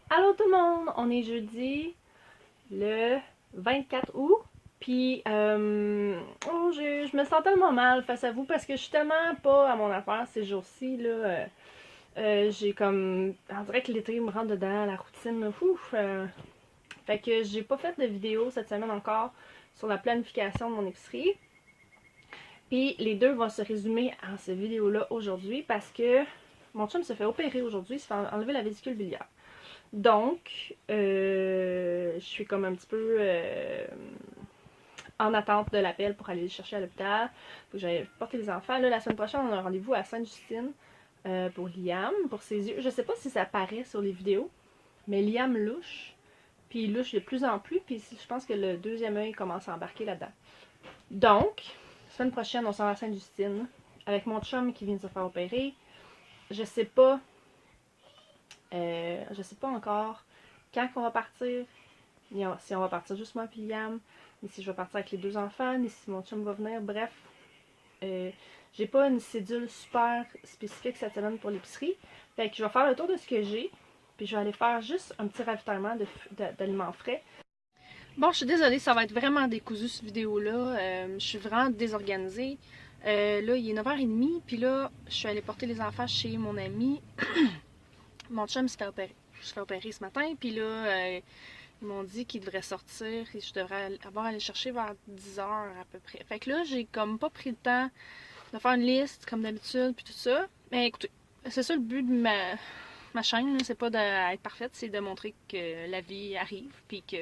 Allô tout le monde, on est jeudi le 24 août. Puis, je me sens tellement mal face à vous parce que je suis tellement pas à mon affaire ces jours-ci. Là, j'ai comme. On dirait que l'été me rentre dedans, la routine. Là, ouf, fait que j'ai pas fait de vidéo cette semaine encore sur la planification de mon épicerie. Puis les deux vont se résumer en cette vidéo-là aujourd'hui parce que mon chum se fait opérer aujourd'hui, il se fait enlever la vésicule biliaire. Donc, je suis comme un petit peu en attente de l'appel pour aller le chercher à l'hôpital. Faut que j'aille porter les enfants. Là, la semaine prochaine, on a un rendez-vous à Sainte-Justine pour Liam, pour ses yeux. Je sais pas si ça apparaît sur les vidéos, mais Liam louche. Puis il louche de plus en plus, puis je pense que le deuxième œil commence à embarquer là-dedans. Donc, la semaine prochaine, on s'en va à Sainte-Justine avec mon chum qui vient de se faire opérer. Je sais pas je sais pas encore quand on va partir, ni si on va partir juste moi et Liam, ni si je vais partir avec les deux enfants, ni si mon chum va venir. Bref, j'ai pas une cédule super spécifique cette semaine pour l'épicerie. Fait que je vais faire le tour de ce que j'ai, puis je vais aller faire juste un petit ravitaillement d'aliments frais. Bon, je suis désolée, ça va être vraiment décousu cette vidéo-là. Je suis vraiment désorganisée. Là, il est 9h30, puis là, je suis allée porter les enfants chez mon ami. Mon chum se fait opérer. Je suis opérer ce matin, puis là, ils m'ont dit qu'ils devraient sortir et je devrais avoir à aller chercher vers 10h à peu près. Fait que là, j'ai comme pas pris le temps de faire une liste comme d'habitude, puis tout ça. Mais écoutez, c'est ça le but de ma chaîne, c'est pas d'être parfaite, c'est de montrer que la vie arrive, puis que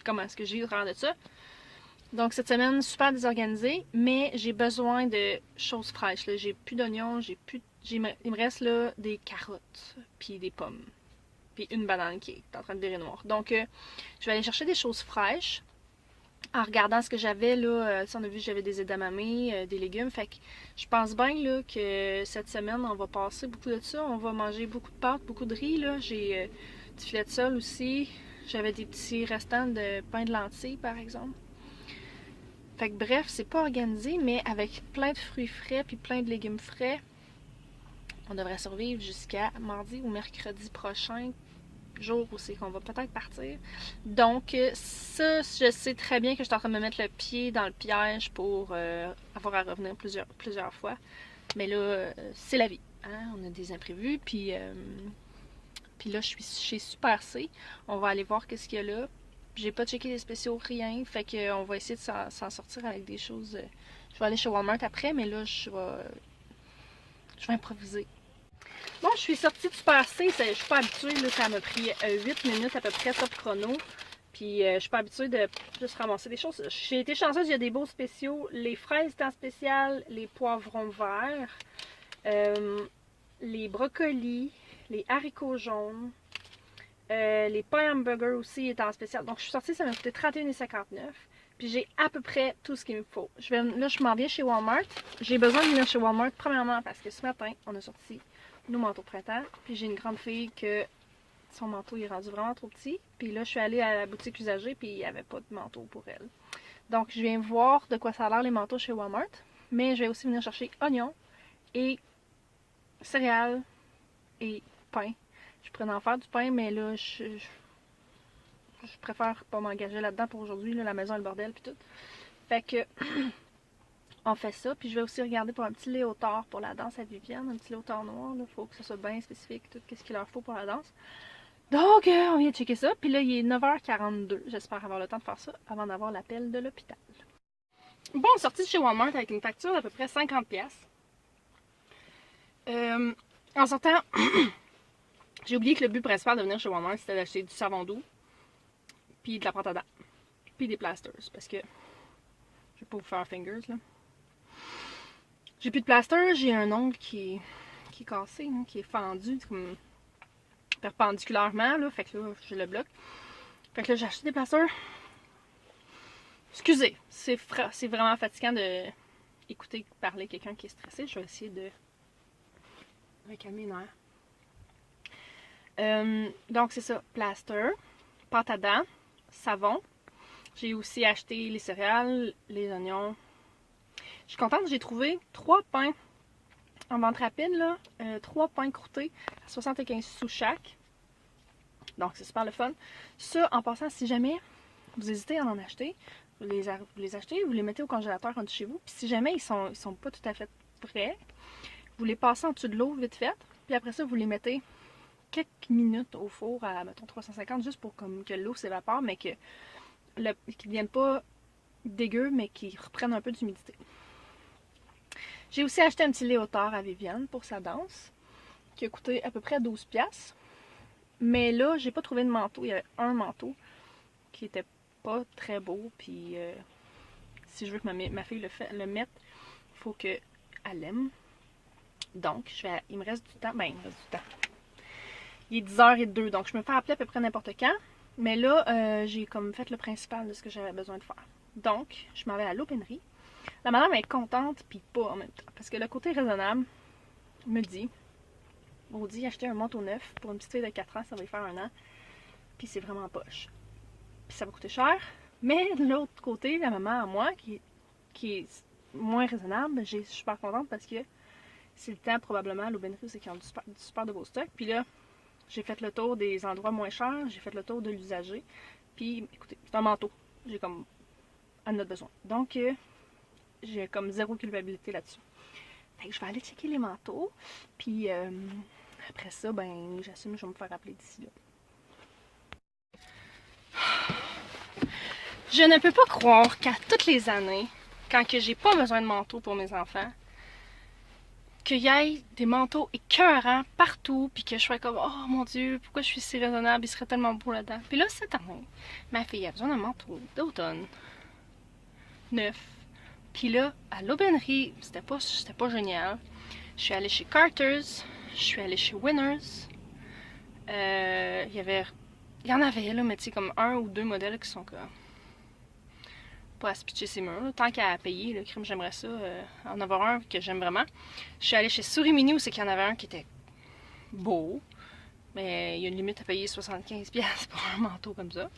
comment est-ce que j'ai au travers de ça. Donc cette semaine, super désorganisée, mais j'ai besoin de choses fraîches. J'ai plus d'oignons, il me reste là des carottes, puis des pommes, puis une banane qui est en train de virer noire. Donc je vais aller chercher des choses fraîches en regardant ce que j'avais là. On a vu que j'avais des edamame, des légumes. Fait que je pense bien là, que cette semaine, on va passer beaucoup de ça. On va manger beaucoup de pâtes, beaucoup de riz. Là. J'ai du filet de sole aussi. J'avais des petits restants de pain de lentilles, par exemple. Fait que bref, c'est pas organisé, mais avec plein de fruits frais puis plein de légumes frais, on devrait survivre jusqu'à mardi ou mercredi prochain, jour où c'est qu'on va peut-être partir. Donc ça, je sais très bien que je suis en train de me mettre le pied dans le piège pour avoir à revenir plusieurs fois. Mais là, c'est la vie. Hein? On a des imprévus, puis là, je suis chez Super C. On va aller voir qu'est-ce qu'il y a là. J'ai pas checké les spéciaux, rien. Fait qu'on va essayer de s'en sortir avec des choses. Je vais aller chez Walmart après, mais là, je vais improviser. Bon, je suis sortie de Super C. Je suis pas habituée. Là, ça m'a pris 8 minutes à peu près top chrono. Puis je suis pas habituée de juste ramasser des choses. J'ai été chanceuse, il y a des beaux spéciaux. Les fraises étaient en spécial, les poivrons verts, les brocolis, les haricots jaunes. Les pains hamburgers aussi étaient en spécial. Donc, je suis sortie, ça m'a coûté 31,59$. Puis, j'ai à peu près tout ce qu'il me faut. Là, je m'en viens chez Walmart. J'ai besoin de venir chez Walmart, premièrement, parce que ce matin, on a sorti nos manteaux de printemps. Puis, j'ai une grande fille que son manteau est rendu vraiment trop petit. Puis là, je suis allée à la boutique usagée, puis il n'y avait pas de manteau pour elle. Donc, je viens voir de quoi ça a l'air les manteaux chez Walmart. Mais je vais aussi venir chercher oignons et céréales et pain. Je pourrais en faire du pain, mais là, je préfère pas m'engager là-dedans pour aujourd'hui. Là, la maison est le bordel puis tout. Fait que on fait ça. Puis je vais aussi regarder pour un petit léotard pour la danse à Viviane. Un petit léotard noir. Il faut que ce soit bien spécifique, tout ce qu'il leur faut pour la danse. Donc, on vient de checker ça. Puis là, il est 9h42. J'espère avoir le temps de faire ça avant d'avoir l'appel de l'hôpital. Bon, sortie de chez Walmart avec une facture d'à peu près 50$. En sortant, j'ai oublié que le but principal de venir chez Walmart, c'était d'acheter du savon doux, puis de la pâte à dents, puis des plasters, parce que je vais pas vous faire fingers, là. J'ai plus de plaster, j'ai un ongle qui est cassé, hein, qui est fendu, comme perpendiculairement, là, fait que là, je le bloque. Fait que là, j'ai acheté des plasters. Excusez, c'est vraiment fatigant de écouter parler quelqu'un qui est stressé. Je vais essayer de calmer les nerfs. Donc, c'est ça, plaster, pâte à dents, savon. J'ai aussi acheté les céréales, les oignons. Je suis contente, j'ai trouvé 3 pains en vente rapide, là. 3 pains croûtés à 75 sous chaque. Donc c'est super le fun. Ça, en passant, si jamais vous hésitez à en acheter, vous les achetez, vous les mettez au congélateur en dessous chez vous. Puis si jamais ils sont pas tout à fait prêts, vous les passez en dessous de l'eau vite fait. Puis après ça, vous les mettez quelques minutes au four à, mettons, 350, juste pour comme que l'eau s'évapore, mais qu'ils ne deviennent pas dégueux, mais qu'ils reprennent un peu d'humidité. J'ai aussi acheté un petit léotard à Viviane pour sa danse, qui a coûté à peu près 12$. Mais là, j'ai pas trouvé de manteau. Il y avait un manteau qui était pas très beau, puis si je veux que ma fille le mette, il faut qu'elle l'aime. Donc, il me reste du temps. Ben, il me reste du temps. Il est 10h02, donc je me fais appeler à peu près n'importe quand. Mais là, j'ai comme fait le principal de ce que j'avais besoin de faire. Donc, je m'en vais à l'aubainerie. La madame est contente, puis pas en même temps. Parce que le côté raisonnable me dit, Maudit, acheter un manteau neuf pour une petite fille de 4 ans, ça va lui faire 1 an. Puis c'est vraiment poche. Puis ça va coûter cher. Mais de l'autre côté, la maman à moi, qui est moins raisonnable, je suis super contente parce que c'est le temps probablement à l'aubainerie où c'est qu'ils ont du super de beau stock. Puis là, j'ai fait le tour des endroits moins chers, j'ai fait le tour de l'usager. Puis écoutez, c'est un manteau. J'ai comme à notre besoin. Donc, j'ai comme zéro culpabilité là-dessus. Fait que je vais aller checker les manteaux. Puis après ça, ben j'assume que je vais me faire appeler d'ici là. Je ne peux pas croire qu'à toutes les années, quand que j'ai pas besoin de manteau pour mes enfants, qu'il y ait des manteaux écœurants partout, puis que je sois comme « Oh mon Dieu, pourquoi je suis si raisonnable, il serait tellement beau là-dedans. » Puis là, cette année, ma fille a besoin d'un manteau d'automne, neuf. Puis là, à l'aubainerie, c'était pas génial. Je suis allée chez Carter's, je suis allée chez Winners. Il y en avait là, mais tu sais, comme 1 ou 2 modèles qui sont comme pas à se pitcher ses murs. Là. Tant qu'à payer, le crime, j'aimerais ça. En avoir un que j'aime vraiment. Je suis allée chez Souris Mini où c'est qu'il y en avait un qui était beau. Mais il y a une limite à payer 75$ pour un manteau comme ça.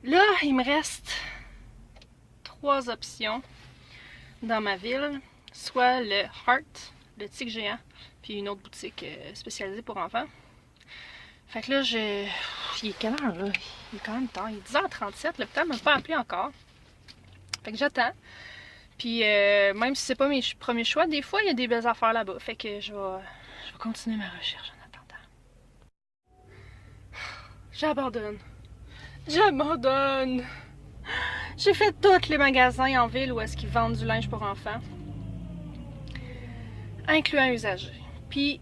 Là, il me reste 3 options dans ma ville. Soit le Heart, le Tic Géant, puis une autre boutique spécialisée pour enfants. Fait que là, il est quelle heure, là? Il est quand même tard. Il est 10h37. L'hôpital m'a pas appelé encore. Fait que j'attends. Puis même si c'est pas mes premiers choix, des fois, il y a des belles affaires là-bas. Fait que je vais continuer ma recherche en attendant. J'abandonne. J'abandonne. J'ai fait tous les magasins en ville où est-ce qu'ils vendent du linge pour enfants. Incluant usagé. Puis...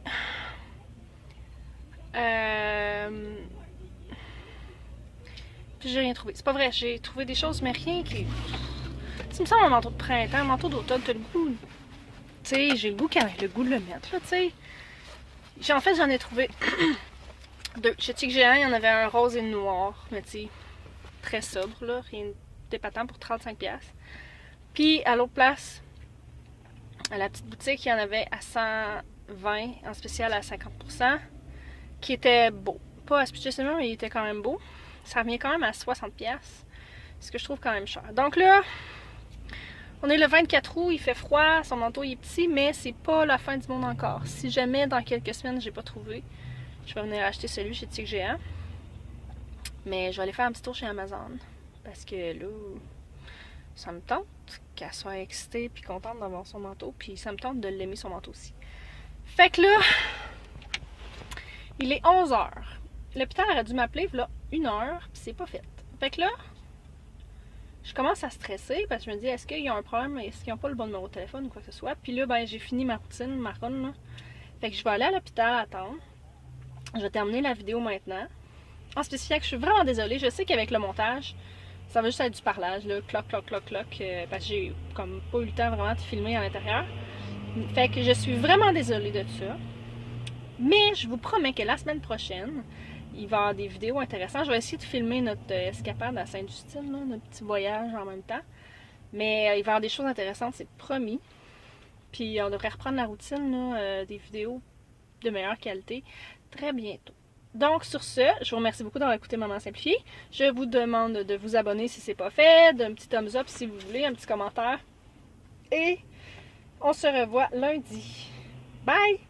puis j'ai rien trouvé. C'est pas vrai, j'ai trouvé des choses, mais rien qui... Ça me semble un manteau de printemps, un manteau d'automne, t'as le goût... Tu sais, j'ai le goût de le mettre, là, tu sais. En fait, j'en ai trouvé 2. Chez Tic Géant, il y en avait un rose et noir, mais tu sais, très sobre, là, rien d'épatant pour 35$. Puis, à l'autre place, à la petite boutique, il y en avait à 120, en spécial à 50%, qui était beau. Pas à se pitcher ses murs, mais il était quand même beau. Ça revient quand même à 60$, ce que je trouve quand même cher. Donc là, on est le 24 août, il fait froid, son manteau il est petit, mais c'est pas la fin du monde encore. Si jamais dans quelques semaines j'ai pas trouvé, je vais venir acheter celui chez Tic Géant. Mais je vais aller faire un petit tour chez Amazon. Parce que là, ça me tente qu'elle soit excitée puis contente d'avoir son manteau. Puis ça me tente de l'aimer son manteau aussi. Fait que là, il est 11h. L'hôpital aurait dû m'appeler là 1h, puis c'est pas fait. Fait que là, je commence à stresser parce que je me dis, est-ce qu'ils ont un problème, est-ce qu'ils n'ont pas le bon numéro de téléphone ou quoi que ce soit. Puis là, ben, j'ai fini ma routine, ma run. Là. Fait que je vais aller à l'hôpital attendre. Je vais terminer la vidéo maintenant. En spécifiant que je suis vraiment désolée. Je sais qu'avec le montage, ça va juste être du parlage, là, cloc, parce que j'ai comme pas eu le temps vraiment de filmer à l'intérieur. Fait que je suis vraiment désolée de ça. Mais je vous promets que la semaine prochaine, il va y avoir des vidéos intéressantes. Je vais essayer de filmer notre escapade à Sainte-Justine, là, notre petit voyage en même temps. Mais il va y avoir des choses intéressantes, c'est promis. Puis on devrait reprendre la routine, là, des vidéos de meilleure qualité très bientôt. Donc sur ce, je vous remercie beaucoup d'avoir écouté Maman Simplifiée. Je vous demande de vous abonner si ce n'est pas fait, d'un petit thumbs up si vous voulez, un petit commentaire. Et on se revoit lundi. Bye!